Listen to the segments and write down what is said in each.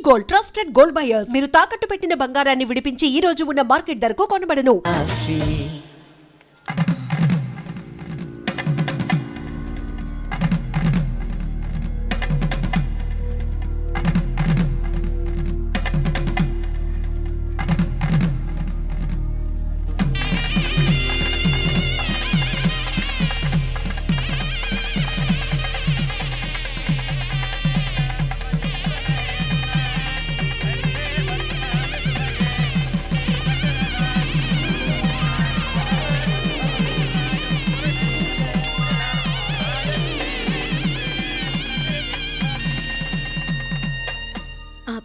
Gold, trusted gold buyers. మీరు తాకట్టు పెట్టిన బంగారాన్ని విడిపించి ఈ రోజు ఉన్న మార్కెట్ ధరకు కొనబడను.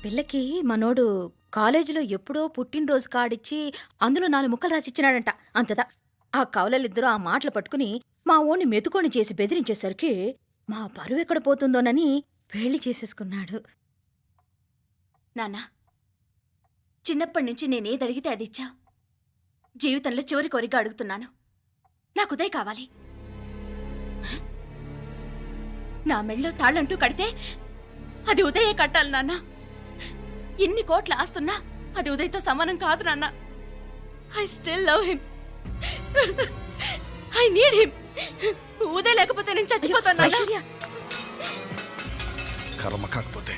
పిల్లకి మనోడు కాలేజీలో ఎప్పుడో పుట్టినరోజు కార్డిచ్చి అందులో 4 ముక్కలు రాసిచ్చినాడంట. అంతదా ఆ కవలలిద్దరూ ఆ మాటలు పట్టుకుని మా ఓణ్ణి మెతుకొని చేసి బెదిరించేసరికి మా పరువెక్కడ పోతుందోనని పెళ్లి చేసేసుకున్నాడు. నాన్నా, చిన్నప్పటి నుంచి నేనేదడిగితే అది ఇచ్చా. జీవితంలో చివరి కోరిక అడుగుతున్నాను. నాకు ఉదయ్ కావాలి. నా మెళ్ళో తాళ్ళంటూ కడితే అది ఉదయే కట్టాలి నాన్న. ఎన్ని కోట్ల ఆస్తున్నా అది ఉదయ్తో సమానం కాదు నాన్న. I still love him. I need him. Uday లేకపోతే నేను చచ్చిపోతాను. కర్మ కాకపోతే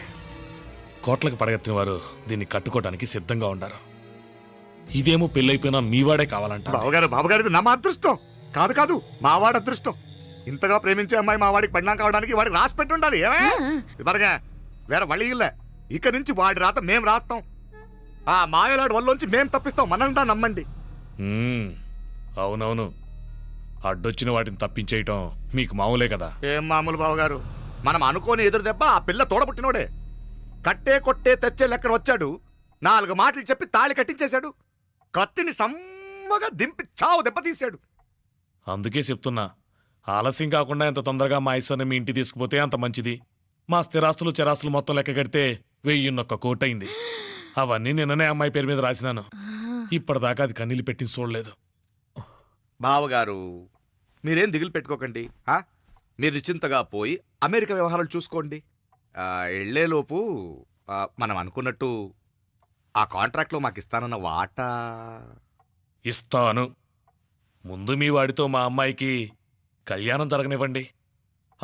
కోట్లకు పడగెత్తిన వారు దీన్ని కట్టుకోవడానికి సిద్ధంగా ఉండారు. ఇదేమో పెళ్ళైపోయినా మీవాడే కావాలంట. బావగారు నా అదృష్టం కాదు కాదు మావాడి అదృష్టం. ఇంతగా ప్రేమించే అమ్మాయి మా వాడికి పెళ్ళాం కావడానికి వాడికి రాసి పెట్టుండాలి. ఇవరగా వేరే వళ్ళీ ఇల్లే. ఇక నుంచి వాడి రాత మేం రాస్తాం. ఆ మాయలాడు వల్లోంచి మేం తప్పిస్తాం. మనంతా నమ్మండి. అవునవును, అడ్డొచ్చిన వాటిని తప్పించేయటం మీకు మామూలే కదా. ఏం మామూలు బావగారు, మనం అనుకోని ఎదురు దెబ్బ ఆ పిల్ల తోడబుట్టినోడే. కట్టే కొట్టే తెచ్చే లెక్కన వచ్చాడు. 4 మాటలు చెప్పి తాళి కట్టించేశాడు. కత్తిని సమ్మగా దింపి చావు దెబ్బతీశాడు. అందుకే చెప్తున్నా, ఆలస్యం కాకుండా ఎంత తొందరగా మా ఐశ్వర్యం మీ ఇంటి తీసుకుపోతే అంత మంచిది. మా స్థిరాస్తులు చెరాస్తులు మొత్తం లెక్క కడితే 1001 కోటైంది. అవన్నీ నిన్ననే అమ్మాయి పేరు మీద రాసినాను. ఇప్పటిదాకా అది కన్నీళ్ళు పెట్టి చూడలేదు. బావగారు మీరేం దిగులు పెట్టుకోకండి. మీరు నిశ్చింతగా పోయి అమెరికా వ్యవహారాలు చూసుకోండి. వెళ్లేలోపు మనం అనుకున్నట్టు ఆ కాంట్రాక్ట్లో మాకు ఇస్తానన్న వాటా ఇస్తాను. ముందు మీ వాడితో మా అమ్మాయికి కళ్యాణం జరగనివ్వండి.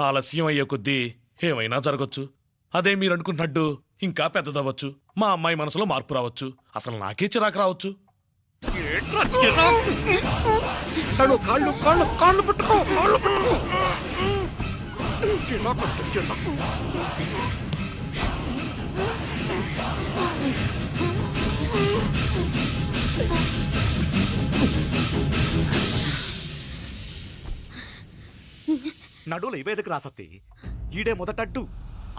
ఆలస్యం అయ్యే కొద్దీ ఏమైనా జరగచ్చు. అదే మీరు అనుకుంటున్నట్టు ఇంకా పెద్దదవ్వచ్చు. మా అమ్మాయి మనసులో మార్పు రావచ్చు. అసలు నాకే చిరాకు రావచ్చు. నడువులు ఇవేదకు రాసత్తి. ఈడే మొదటడ్డు.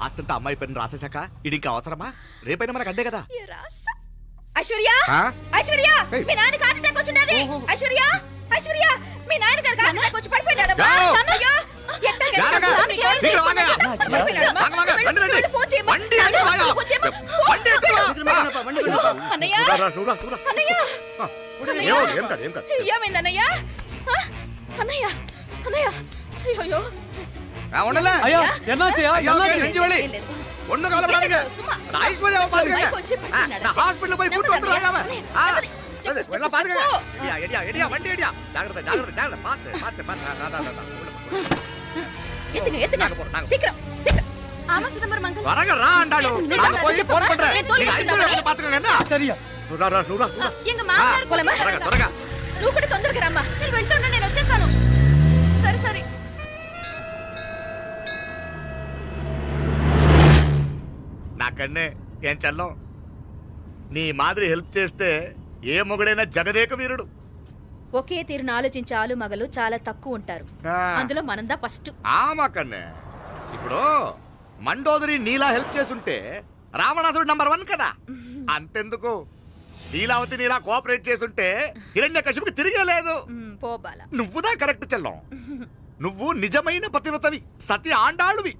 ఆస్తంతా అమ్మాయి పేరుని రాసేశాక ఇడింకా అవసరమా? రేపైనా మనకు అంతే కదా. ఐశ్వర్య, ఐశ్వర్య, మీ నాన్న హార్ట్ అటాక్ వచ్చినది. ఐశ్వర్య, ఐశ్వర్య, మీ నాన్న గారికి హార్ట్ అటాక్ వచ్చి పడిపోయాడు. నాన్నయ్య, ఏమైందన్నయ్య? అన్నయ్య, అన్నయ్య, అయ్యో నువ్వు కూడా తొందరగా రమ్మా. నేను వెళ్తున్నా, నేను వచ్చేస్తాను. సరే సరే. నాకన్నే ఏం చల్లం, నీ మాదిరి హెల్ప్ చేస్తే ఏ మొగుడైనా జగదేక వీరుడు. ఒకే తీరును ఆలోచించే ఆలు మగలు చాలా తక్కువ ఉంటారు. అందులో మనందా ఫస్ట్. మాకన్నే ఇప్పుడు మండోదరి నీలా హెల్ప్ చేసుంటే రావణాసుడు నంబర్ 1 కదా. అంతెందుకు, లీలావతి నీలా కోఆపరేట్ చేసుంటే హిరణ్యకశిపుకి తిరిగే లేదు. నువ్వుదా కరెక్ట్ చెల్లం. నువ్వు నిజమైన పతివ్రతవి, సతి ఆండాళ్ళువి.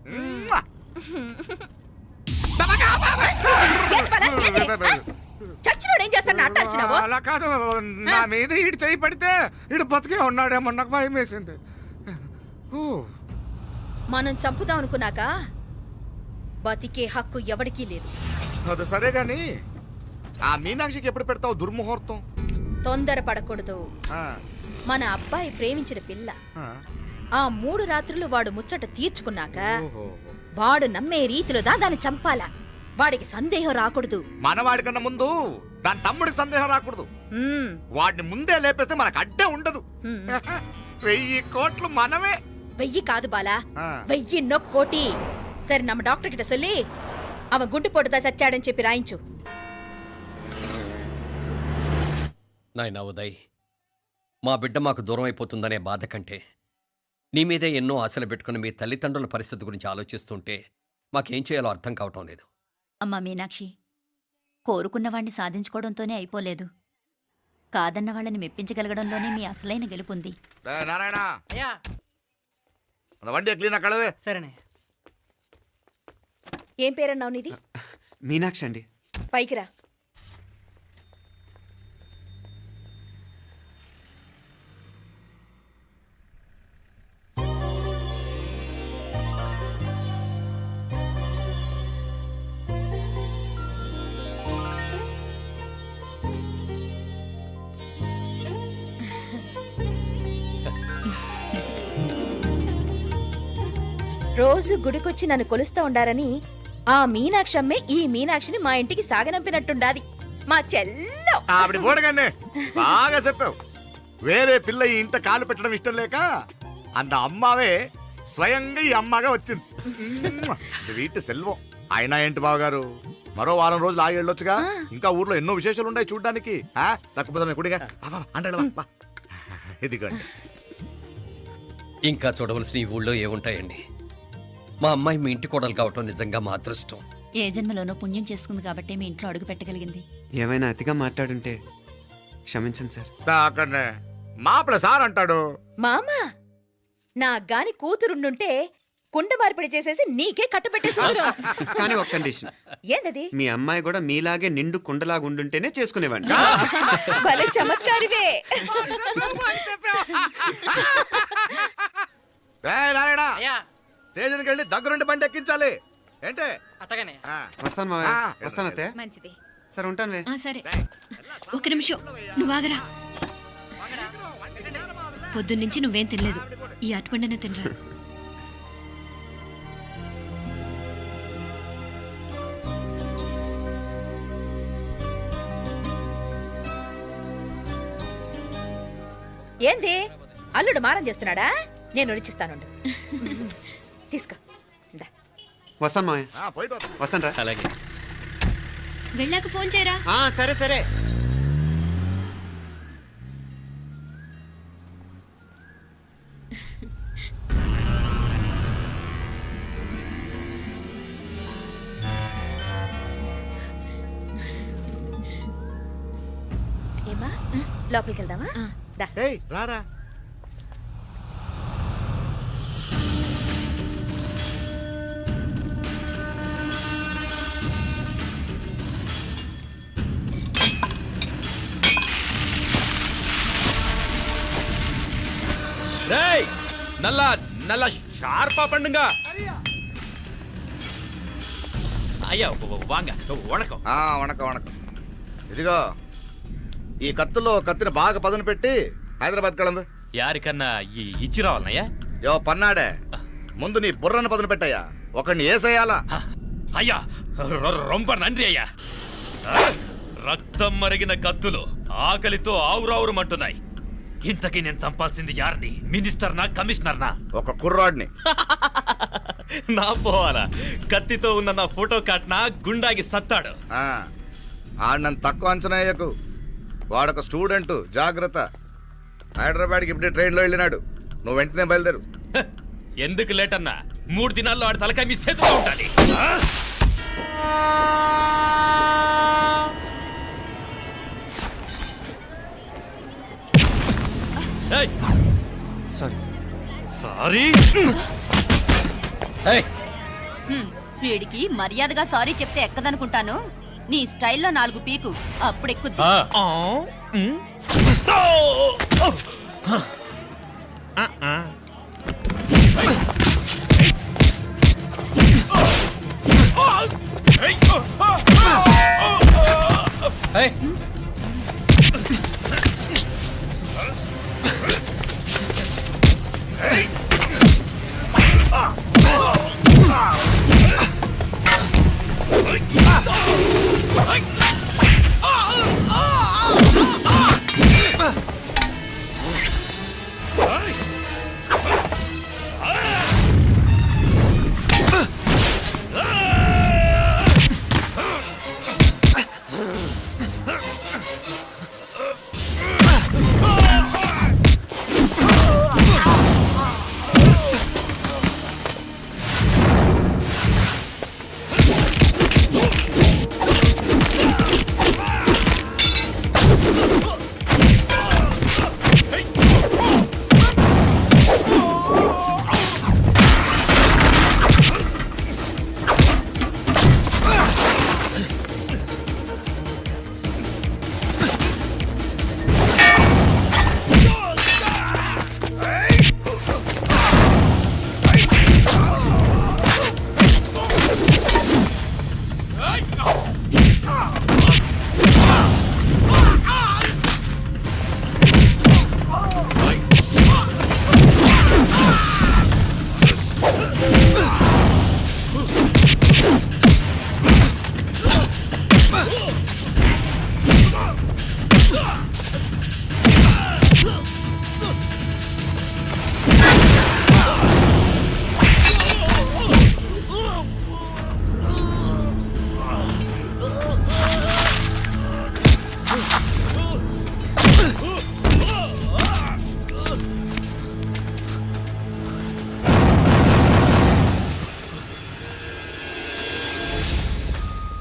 చచ్చినోడు ఏం చేస్తాడు? అలా కాదు, నా మీద ఈడు చేయి పడితే ఈడు బతికే ఉన్నాడేమో నాకు భయం వేసింది. మనం చంపుదాం అనుకున్నాక బతికే హక్కు ఎవరికీ లేదు. అది సరే గాని ఆ మీనాక్షికి ఎప్పుడు పెడతావు దుర్ముహూర్తం? తొందరపడకూడదు. ఆ, మన అబ్బాయి ప్రేమించిన పిల్ల ఆ. ఆ 3 రాత్రులు వాడు ముచ్చట తీర్చుకున్నాక ఓహో. వాడు నమ్మే రీతిలో దాన్ని చంపాలా. వాడికి సందేహం రాకూడదు. మనవాడి కన్నా ముందు దాని తమ్ముడికి సందేహం రాకూడదు. ఉమ్, వాడిని ముందే లేపేస్తే మనకు అడ్డే ఉండదు. ఉమ్. 1000 కోట్లు మనమే. 1000 కాదు బాలా, ఆ. 1000 కోటి. సరే நம்ம డాక్టర్ கிட்ட சொல்லி அவன் గుండు పొడుదా చచ్చాడని చెప్పి రాయించు. నాయనా ఉదయ్, మా బిడ్డ మాకు దూరం అయిపోతుందనే బాధ కంటే నీ మీదే ఎన్నో ఆశలు పెట్టుకుని మీ తల్లిదండ్రుల పరిస్థితి గురించి ఆలోచిస్తుంటే మాకేం చేయాలో అర్థం కావటం లేదు. అమ్మా మీనాక్షి, కోరుకున్నవాణ్ణి సాధించుకోవడంతోనే అయిపోలేదు. కాదన్న వాళ్ళని మెప్పించగలగడంలోనే మీ అసలైన గెలుపుంది. டேய், நாராயணா ஐயா அந்த வண்டியை கிளீனா கழுவு. சரிண்ணே. ఏం పేరన్నావు నీది? మీనాక్షి అండి. పైకి రా. రోజు గుడికొచ్చి నన్ను కొలుస్తా ఉండారని ఆ మీనాక్షమ్మే ఈ మీనాక్షిని మా ఇంటికి సాగనంపినట్టుండాది. మా చెల్లో ఆవిడ పోడగానే బాగా చెప్పావు. వేరే పిల్ల ఈ ఇంట కాలు పెట్టడం ఇష్టం లేక అంత అమ్మావే స్వయంగా ఈ అమ్మగా వచ్చింది. ఇది వీటి సెల్వం. అయినా ఏంటి బావగారు, మరో వారం రోజులు ఆగి వెళ్ళొచ్చుగా. ఇంకా ఊర్లో ఎన్నో విశేషాలు ఉన్నాయి చూడ్డానికి. తక్కువ కుడిగా అంటే ఇదిగోండి. ఇంకా చూడవలసిన ఈ ఊళ్ళో ఏముంటాయండి? మా అమ్మాయి మీ ఇంటి కోడలు కావటం నిజంగా మా అదృష్టం. ఏ జన్మలోనో పుణ్యం చేసుకుంది కాబట్టి మీ ఇంట్లో అడుగు పెట్టగలిగింది. ఏమైనా అతిగా మాట్లాడుంటే క్షమించండి సార్. అక్కడనే మాపడ సార్ అంటాడు. మామా, నా గాని కూతురుండుంటే కుండ మార్పిడి చేసేసి నీకే కట్టబెట్టేసి కానీ ఒక కండిషన్. ఏందది? మీ అమ్మాయి కూడా మీలాగే నిండు కుండలాగా ఉండుంటేనే చేసుకునేవాడిని. భలే చమత్కారివే. నారాయణ అయ్యా స్టేషన్కి వెళ్ళి దగ్గరుండి బండి ఎక్కించాలి. ఏంటే అట్టగానే. ఆ. వస్తాను మావయ్య. ఆ, వస్తాను అత్తయ్య. మంచిది. సరే ఉంటాను వే. సరే, ఒక నిమిషం నువ్వాగరా. పొద్దున్నుంచి నువ్వేం తినలేదు. ఈ అటుపండనే తినరా. ఏంది అల్లుడు మారం చేస్తున్నాడా? నేను ఒలిచిస్తానుండు. తీసుకో. ఇందా. వస్తాను మావయ్య. పోయిట్ వస్తా. వస్తాను రా. అలాగే. వెళ్ళాక ఫోన్ చేయరా. సరే సరే. ఏమా లోపలికి వెళ్దామా? దా. ఏయ్ రారా. டேய் நல்லா நல்லா ஷார்ப்பா பண்ணுங்க. ஐயா வாங்க வணக்கம். వణకం వణకం. ఇదిగో ఈ కత్తుల్లో కత్తిని బాగా పదును పెట్టి హైదరాబాద్ కళందు. யாருக்கన్నా ఇచ్చి రావాలన్నయ్యా? యో పన్నాడే, ముందు నీ బుర్రను పదును పెట్టయ్యా. ఒకడిని ఏసేయాలా. అయ్యా రొంప నంది అయ్యా. రక్తం మరిగిన కత్తులు ఆకలితో ఆవురావురమంటున్నాయి. ఇంతకీ నేను చంపాల్సింది యారిని? మినిస్టర్నా కమిషనర్నా? ఒక కుర్రాడిని. నా పోవాలా? కత్తితో ఉన్న నా ఫోటో కాట్నా గుండాగి సత్తాడు. ఆడినంత తక్కువ అంచనా వేయకు. వాడొక స్టూడెంట్, జాగ్రత్త. హైదరాబాద్కి ఇప్పుడే ట్రైన్లో వెళ్ళినాడు. నువ్వు వెంటనే బయలుదేరు. ఎందుకు లేట్ అన్నా? 3 దినాల్లో ఆడి తలకాయ మీ చేతిలో ఉండాలి. సారీ. సారీ. వీడికి మర్యాదగా సారీ చెప్తే ఎక్కదనుకుంటాను. నీ స్టైల్లో 4 పీకు, అప్పుడెక్కుద్ది. ఏయ్!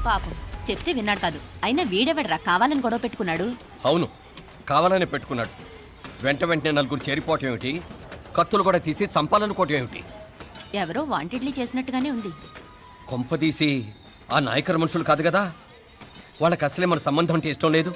పాపం చెప్తే విన్నాడు కాదు. అయినా వీడెవడరా కావాలని గొడవ పెట్టుకున్నాడు? అవును, కావాలనే పెట్టుకున్నాడు. వెంటనే నలుగురు చేరిపోవటం ఏమిటి, కత్తులు కూడా తీసి చంపాలనుకోవటం ఏమిటి? ఎవరో వాంటెడ్లీ చేసినట్టుగానే ఉంది. కొంపదీసి ఆ నాయకర్ మనుషులు కాదు కదా? వాళ్ళకి అసలే మన సంబంధం అంటే ఇష్టం లేదు.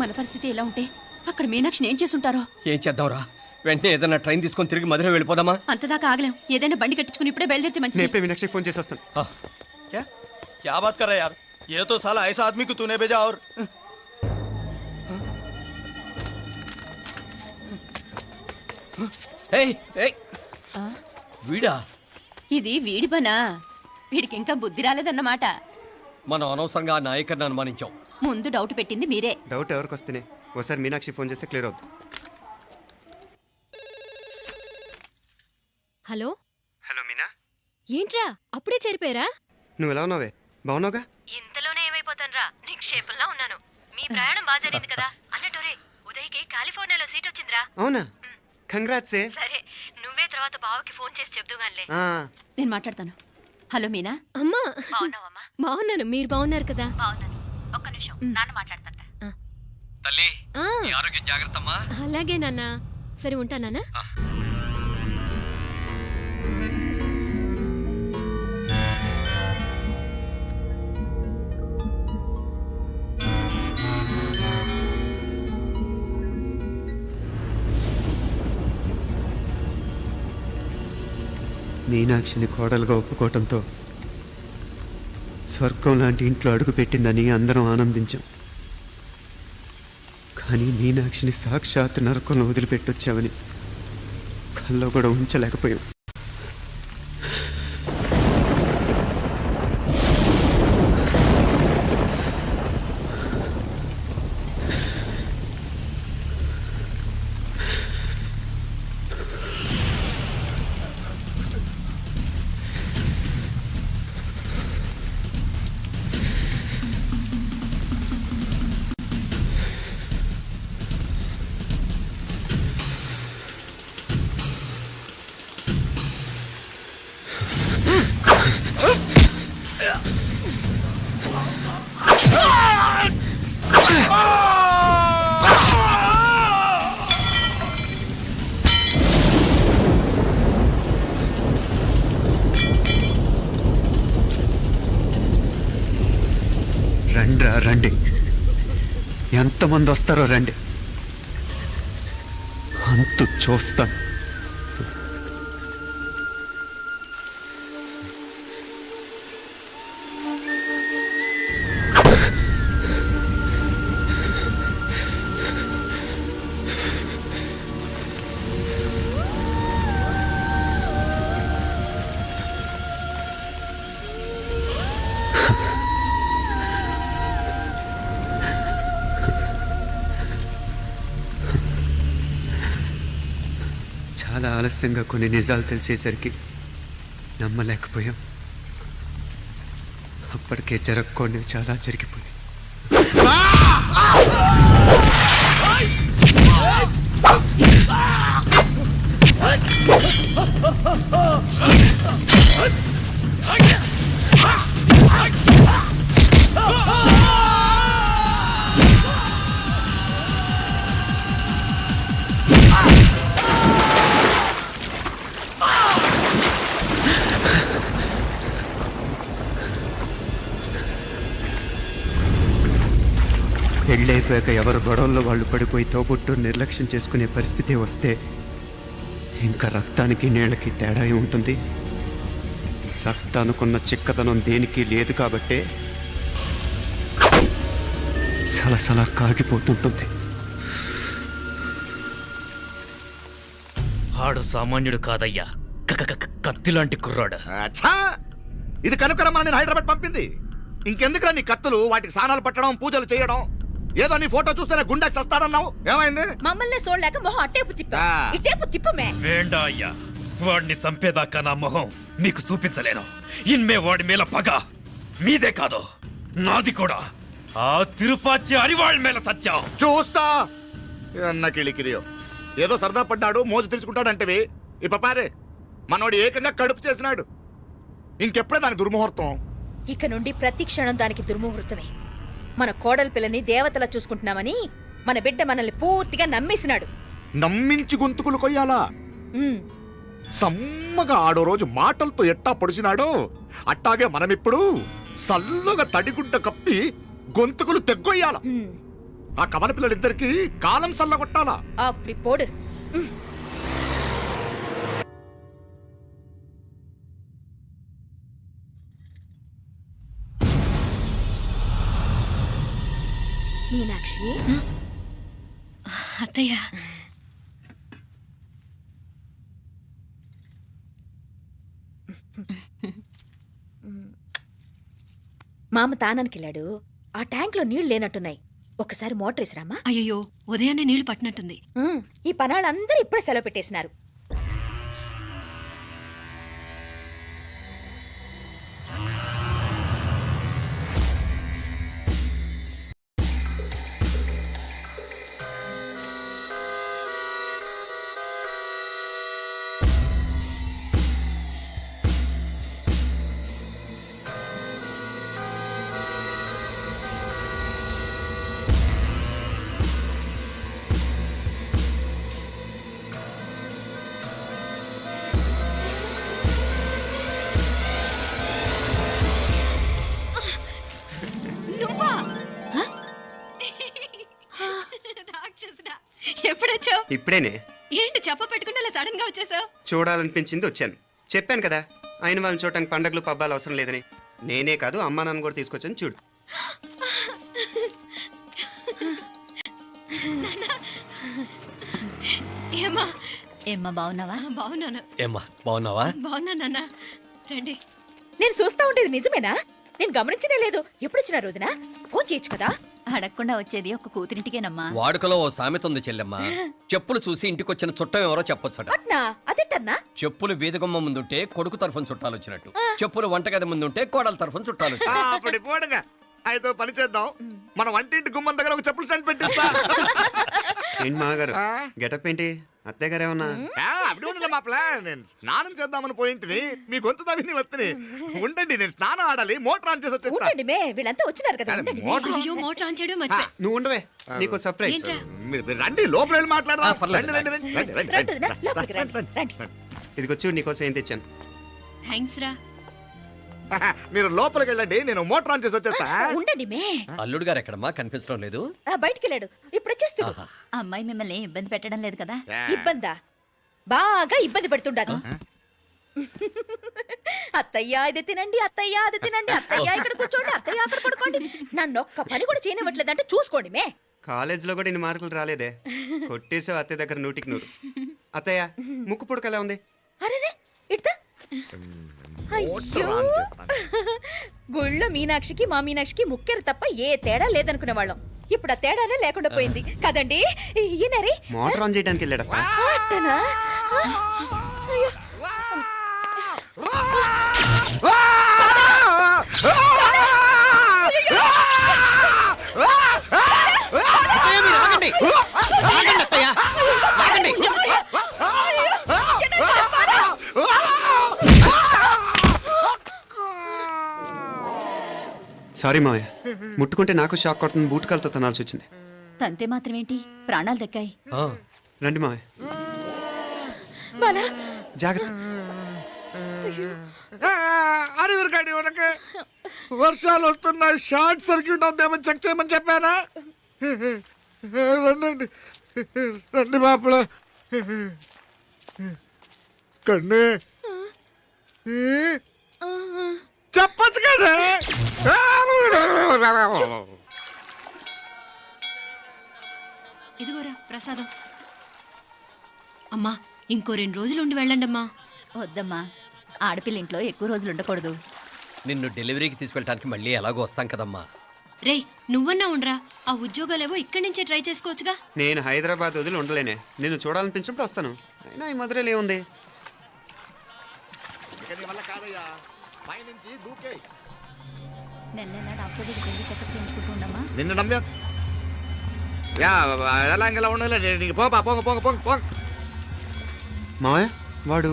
మన పరిస్థితి ఎలా ఉంటే అక్కడ మీనాక్షిని ఏం చేసుంటారో. ఏం చేద్దాంరా? వెంటనే ఏదైనా ట్రైన్ తీసుకొని తిరిగి మధుర వెళ్ళిపోదామా? అంతదాకా ఆగలేం. ఏదైనా బండి కట్టించుకుని ఇప్పుడే బయలుదేరితే మంచిది. నేను ఇప్పుడే మీనాక్షికి ఫోన్ చేసి వస్తాను. क्या बात कर रहा है यार? ये तो साला ऐसा आदमी को तूने भेजा और ఏయ్, ఏయ్! వీడా? ఇది వీడి పనా? వీడికి ఇంకా బుద్ధి రాలేదన్నమాట. మనం అనవసరంగా ఆ నాయకర్ని అనుమానించాం. ముందు డౌట్ పెట్టింది మీరే. డౌట్ ఎవరికి వస్తేనే ఒకసారి మీనాక్షి ఫోన్ చేస్తే క్లియర్ అవుతుంది. హలో హలో మీనా, ఏంట్రా అప్పుడే చేరిపోయారా? నువ్వు ఎలా ఉన్నావే? బాగున్నావుగా? ఇంతలోనే ఏమైపోతానరా, నిక్షేపంలా ఉన్నాను. మీ ప్రయాణం బాగా జరిగింది కదా? అన్నట్టురే ఉదయ్కి కాలిఫోర్నియాలో సీట్ వచ్చిందిరా. అవునా? కంగ్రాట్స్. సరే నువ్వే తర్వాత బావకి ఫోన్ చేసి చెప్దుగానిలే. నేను మాట్లాడతాను. హలో మీనా. అమ్మా బాగున్నావమ్మా? బాగున్నాను, మీరు బాగున్నారు కదా? బాగున్నాను. ఒక్క నిమిషం, నాన్న మాట్లాడతాట. తల్లి, ఆ, నీ ఆరోగ్యం జాగ్రత్తమ్మా. అలాగే నాన్న. సరే ఉంటానా? మీనాక్షిని కోడలుగా ఒప్పుకోవటంతో స్వర్గం లాంటి ఇంట్లో అడుగు పెట్టిందని అందరం ఆనందించాం. కానీ మీనాక్షిని సాక్షాత్ నరకంలో వదిలిపెట్టొచ్చామని కల్లో కూడా ఉంచలేకపోయాం. రండి, ఎంతమంది వస్తారో రండి, అంతు చూస్తాను. చాలా ఆలస్యంగా కొన్ని నిజాలు తెలిసేసరికి నమ్మలేకపోయాం. అప్పటికే జరగకూడనివి చాలా జరిగిపోయాయి. పెళ్ళైపోయాక ఎవరు గొడవల్లో వాళ్ళు పడిపోయి తోబుట్టు నిర్లక్ష్యం చేసుకునే పరిస్థితి వస్తే ఇంకా రక్తానికి నీళ్ళకి తేడా ఉంటుంది. రక్తానుకున్న చిక్కదనం దేనికి లేదు కాబట్టే సలసలా కాగిపోతుంటుంది. ఆడు సామాన్యుడు కాదయ్యా, కత్తిలాంటి కుర్రాడు. అచ్చా, ఇది కనుకరమ్మని నేను హైదరాబాద్ పంపింది. ఇంకెందుకురా నీ కత్తులు, వాటికి స్నానాలు పట్టడం, పూజలు చేయడం? ఏదో నీ ఫోటో చూస్తేనే గుండెకి సస్తాడన్నావు, ఏమైంది? మమ్మల్ని చూడలేక మొహం అట్టేపు తిప్పా, ఆ. ఇట్టేపు తిప్పమే. వేండా అయ్యా, వాడిని చంపేదాకా నా మొహం మీకు చూపించలేను. ఇన్మే వాడి మేల పగ మీదే కాదు, నాది కూడా. ఆ తిరుపాచి అరివాళ్ళ మేల సత్యం చూస్తా. అన్న కిళికిరియో ఏదో సరదా పడ్డాడు, మోజు తెలుసుకుంటాడంటవి. ఈ పపారే మనోడు ఏకంగా కడుపు చేసినాడు. ఇంకెప్పుడే దాని దుర్ముహూర్తం. ఇక నుండి ప్రతి క్షణం దానికి దుర్ముహూర్తమే. మన కోడలి పిల్లని దేవతలా చూసుకుంటున్నామని మన బిడ్డ మనల్ని పూర్తిగా నమ్మేసినాడు. నమ్మించి గొంతుకులు కొయ్యాలా? ఉమ్, సమ్మగా ఆడో రోజు మాటలతో ఎట్టా పొడిచినాడో అట్టాగే మనమిప్పుడు సల్లుగా తడిగుడ్డ కప్పి గొంతుకులు తెగ్గొయ్యాల. ఉమ్. ఆ కవల పిల్లలిద్దరికి కాలం సల్లగొట్టాలా? అప్పుడు పోడు. ఉమ్. మీనాక్షి, అత్తయ్య, మామ తానానికి వెళ్ళాడు. ఆ ట్యాంక్ లో నీళ్లు లేనట్టున్నాయి. ఒకసారి మోటార్ వేసిరామా. అయ్యో ఉదయాన్నే నీళ్లు పట్టినట్టుంది. ఈ పనాళ్ళందరూ ఇప్పుడే సెలవు పెట్టేసినారు. ఎప్పుడొచ్చావు? ఇప్పుడేనే ఏంటి చెప్ప పెట్టుకుంటే అలా సడన్ గా వచ్చేసావు? చూడాలనిపించింది వచ్చాను. చెప్పాను కదా, ఆయన వాళ్ళని చూడటానికి పండగలు పబ్బాలు అవసరం లేదని. నేనే కాదు, అమ్మా నాన్న కూడా తీసుకొచ్చాను. చూడు. ఏమ్మా? ఏమ్మా బాగున్నావా? బాగున్నాను. ఏమ్మా బాగున్నావా? బాగున్నా నాన్న, రండి. నేను చూస్తా ఉండేది నిజమేనా? నేను గమనించనే లేదు. ఎప్పుడొచ్చినా రోజున ఫోన్ చేయొచ్చు కదా. అడగకుండా వచ్చేది ఒక కూతురింటికేనమ్మా. వాడుకలో ఓ సామెత ఉంది చెల్లెమ్మ. చెప్పులు చూసి ఇంటికొచ్చిన చుట్టం ఎవరో చెప్పొచ్చట. అట్నా? అదేటన్నా? చెప్పులు వీధగుమ్మ ముందుంటే కొడుకు తరఫున చుట్టాలు వచ్చినట్టు, చెప్పులు వంటగది ముందుంటే కోడల తరఫున చుట్టాలు వచ్చినట్టు. అప్పుడు పోడుగా అయితే పని చేద్దాం. మన వంటింటి గుమ్మం దగ్గర ఒక చెప్పులు స్టాండ్ పెట్టిస్తా. ఏంటి మాగారు గెటప్ ఏంటి? అత్తయ్య గారు ఏమన్నా? అప్పుడు ఉండలే మా ప్లాన్. నేను స్నానం చేద్దామని పోయింటిని, మీ గొంతు తవ్వి వస్తుంది. ఉండండి, నేను స్నానం ఆడాలి. మోటార్ ఆన్ చేసి వచ్చేస్తా. ఉండండి మే, వీళ్ళంతా వచ్చినారు కదా. ఉండండి మే. మోటార్ అయ్యో మోటార్ ఆన్ చేయడం మర్చిపోయా. నువ్వు ఉండవే, నీకు సర్ప్రైజ్. ఏంట్రా? మీరు రండి, లోపల వెళ్ళి మాట్లాడదాం. పర్లేదు. రండి, రండి, రండి, రండి, రండి, రండి వదినా, రండి. లోపలికి రండి, రండి. ఇదిగో చూడు, నీకోసం ఏం తెచ్చాను. థ్యాంక్స్ రా. మీరు లోపలికి వెళ్ళండి, నేను మోటార్ ఆన్ చేసి వచ్చేస్తా. ఉండండి మే. అల్లుడు గారు ఎక్కడమ్మా కనిపించడం లేదు? బయటికి వెళ్ళాడు, ఇప్పుడు వచ్చేస్తాడు. అమ్మాయి మిమ్మల్ని ఏం ఇబ్బంది పెట్టడం లేదు కదా? ఇబ్బందా? బాగా ఇబ్బంది పెడుతుండదు. అత్తయ్య ఇది తినండి, అత్తయ్య అది తినండి, అత్తయ్య ఇక్కడ కూర్చోండి, అత్తయ్య అక్కడ పడుకోండి. నన్ను ఒక్క పని కూడా చేయనివ్వట్లేదంటే చూసుకోండి మే. కాలేజీలో కూడా ఇన్ని మార్కులు రాలేదే. కొట్టేసావు అత్తయ్య దగ్గర 100కి 100. అత్తయ్య ముక్కు పుడక ఎలా ఉంది? అరే ఇడతా. అయ్యో, గుళ్ళో మీనాక్షికి మా మీనాక్షికి ముక్కెరు తప్ప ఏ తేడా లేదనుకునే వాళ్ళం. ఇప్పుడు ఆ తేడానే లేకుండా పోయింది కదండి. ఈయనరే మోటార్ ఆన్ చేయడానికి వెళ్ళాడప్ప. అట్టనా? అయ్యో. సారీ మావయ్య, ముట్టుకుంటే నాకు షాక్ కొడుతుంది. బూట్ కాలుతో తనాల్సి వచ్చింది. తంతే మాత్రమేంటి, ప్రాణాలు దక్కాయి. రండి మావయ్య, జాగ్రత్త. అరవిరకండి ఉనక వర్షాలు వస్తున్నాయి, షార్ట్ సర్క్యూట్ అవుతామని చెక్ చేయమని చెప్పానా? రండి రండి మాపల కన్నే చెప్పచ్చు కదా. ఇదిగోరా ప్రసాదం. అమ్మా ఇంకో 2 రోజులు ఉండి వెళ్ళండమ్మా. వద్దమ్మా, ఆడపిల్ల ఇంట్లో ఎక్కువ రోజులు ఉండకూడదు. నిన్ను డెలివరీకి తీసుకెళ్ళడానికి మళ్ళీ ఎలాగో వస్తాం కదమ్మా. రే నువ్వన్నా ఉండరా, ఆ ఉద్యోగాలేవో ఇక్కడి నుంచే ట్రై చేసుకోవచ్చుగా. నేను హైదరాబాద్ వదిలి ఉండలేనే. నిన్ను చూడాలనిపించినప్పుడు వస్తాను. అయినా ఈ మధురలో ఏముంది? కాదయ్యా, పైనుంచి దూకే. నెల డాక్టర్ దగ్గరికి వెళ్ళి చెకప్ చేయించుకుంటూ ఉండమ్మా. నిన్ను నమ్మా ఎలా ఇంకెలా ఉండలే. పోపా పోంగ పోంగ పోంగ పోంగ. మావయ్య వాడు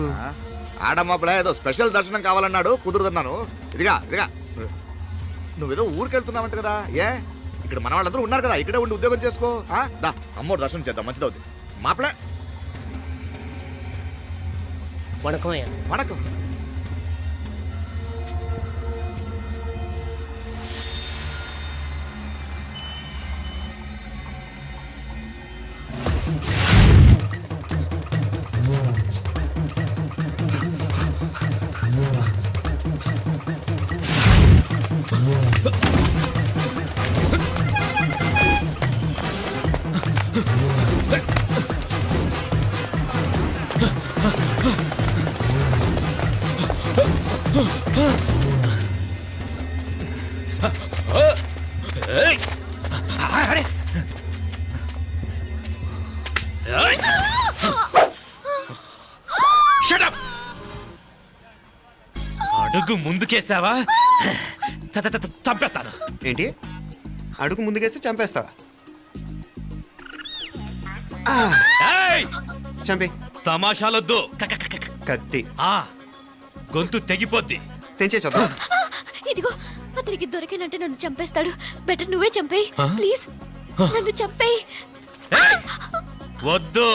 ఆడమ్మప్పుడే ఏదో స్పెషల్ దర్శనం కావాలన్నాడు, కుదురుతున్నాను. ఇదిగా నువ్వేదో ఊరికెళ్తున్నావంట కదా. ఇక్కడ మన వాళ్ళందరూ ఉన్నారు కదా, ఇక్కడే ఉండి ఉద్యోగం చేసుకో. దా అమ్మోడు దర్శనం చేద్దాం, మంచిదవుతుంది. మాపలే వణకం. అడుగు ముందుకేసావా చంపేస్తాను. ఏంటి? అడుగు ముందుకేస్తే చంపేస్తావా? చంపే. తమాషాలొద్దు. కత్తి గొంతు తెగిపోద్ది. తెంచే చూద్దాం. ఇదిగో అతనికి దొరికినంటే నన్ను చంపేస్తాడు. బెటర్ నువ్వే చంపేయి ప్లీజ్, నన్ను చంపేయి. వద్దు.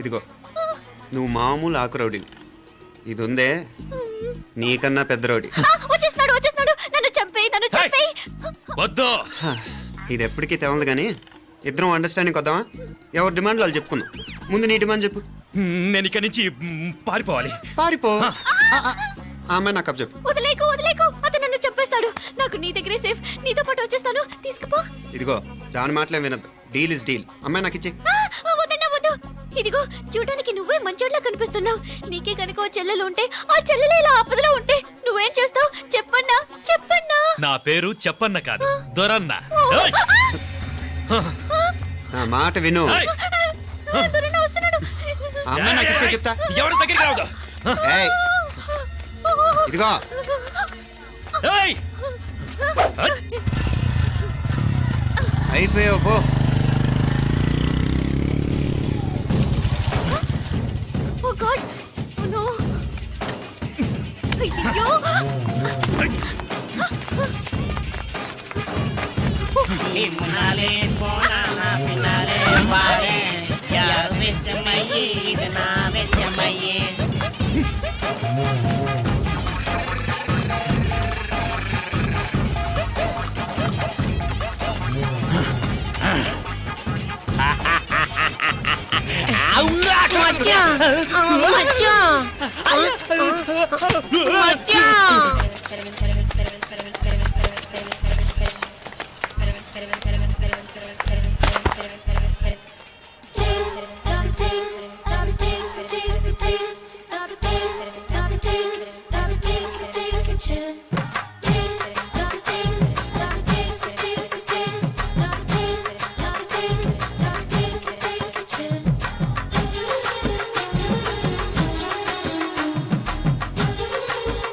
ఇదిగో నువ్వు మామూలు ఆకు రౌడీవి. ఇది ఉందే నీకన్నా పెద్ద రౌడీ. వచ్చేస్తున్నాడు, నన్ను చంపేయి. వద్దు. ఇది ఎప్పటికీ తెవలదు కానీ ఇద్దరం అండర్స్టాండింగ్ వద్దామా? ఎవరి డిమాండ్ వాళ్ళు చెప్పుకుందాం. ముందు నీ డిమాండ్ చెప్పు. నేను ఇక్కడి నుంచి పారిపోవాలి. పారిపో. ఆ అమ్మాయి నాకు చెప్పు. వదిలేకు, అతను నన్ను చంపేస్తాడు. నాకు నీ దగ్గరే సేఫ్, నీతో పాటు వచ్చేస్తాను, తీసుకుపో. ఇదిగో దాని మాటలే వినద్దు. Deal is deal. అమ్మాయి నాకు ఇచ్చే. వద్దు. ఇదిగో చూడడానికి నువ్వే మంచోట్లా కనిపిస్తున్నావు. నీకే కనుక ఓ చెల్లెలు ఉంటే, ఆ చెల్లెలు ఇలా ఆపదలో ఉంటే నువ్వేం చేస్తావు? చెప్పన్నా. నా పేరు చెప్పన్న కాదు, దొరన్న. నా మాట విను. దొరన్న వస్తున్నాడు. అమ్మాయి నాకు ఇచ్చే చెప్తా. ఎవరి దగ్గరికి రావద్దు. ఇదిగో అయిపోయావు పో. Oh God! Oh no! అయ్యో! నిన్నాలే పోనా పిన్నాలే వారే యార్ వెచ్చమయ్యే ఇది నా వెచ్చమయ్యే మచ్చా